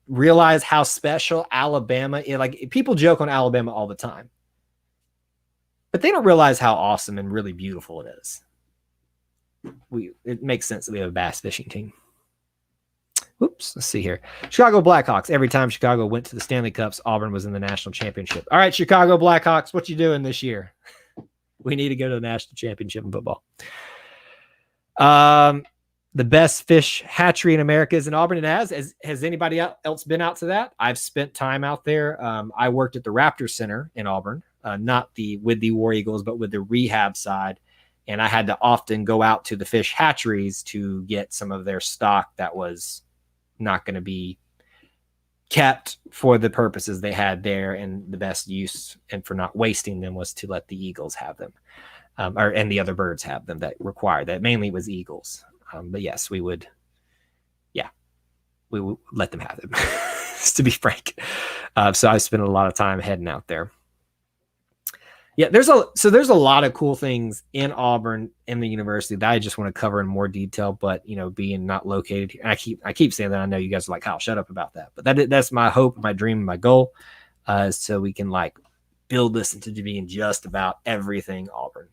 realize how special Alabama is. Like, people joke on Alabama all the time, but they don't realize how awesome and really beautiful it is. It makes sense that we have a bass fishing team. Whoops, let's see here. Chicago Blackhawks. Every time Chicago went to the Stanley Cups, Auburn was in the national championship. All right, Chicago Blackhawks, what you doing this year? We need to go to the national championship in football. The best fish hatchery in America is in Auburn. And has anybody else been out to that? I've spent time out there. I worked at the Raptor Center in Auburn, not with the War Eagles, but with the rehab side. And I had to often go out to the fish hatcheries to get some of their stock that was not going to be kept for the purposes they had there. And the best use and for not wasting them was to let the eagles have them, and the other birds have them that required that. Mainly was eagles. But yes, we would let them have them, to be frank. So I spent a lot of time heading out there. Yeah, there's a lot of cool things in Auburn in the university that I just want to cover in more detail. But being not located here, and I keep saying that. I know you guys are like, "Kyle, shut up about that." But that's my hope, my dream, my goal, so we can build this into being just about everything Auburn.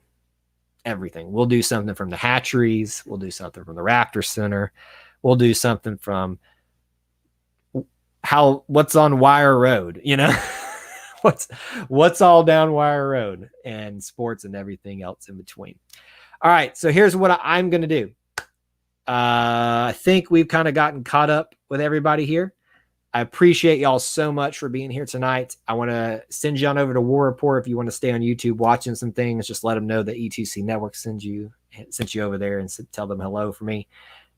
Everything. We'll do something from the hatcheries. We'll do something from the Raptor Center. We'll do something from what's on Wire Road. what's all down Wire Road and sports and everything else in between. All right, so here's what I'm going to do. I think we've kind of gotten caught up with everybody here. I appreciate y'all so much for being here tonight. I want to send you on over to War Report if you want to stay on YouTube watching some things. Just let them know that E2C Network sent you over there and tell them hello for me.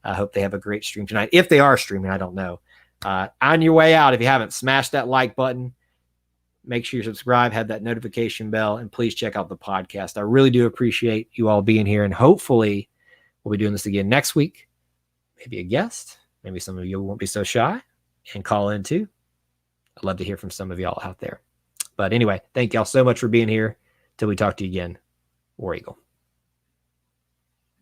I hope they have a great stream tonight. If they are streaming, I don't know. On your way out, if you haven't, smash that like button. Make sure you subscribe, have that notification bell, and please check out the podcast. I really do appreciate you all being here, and hopefully we'll be doing this again next week. Maybe a guest. Maybe some of you won't be so shy and call in too. I'd love to hear from some of y'all out there. But anyway, thank y'all so much for being here. Till we talk to you again. War Eagle.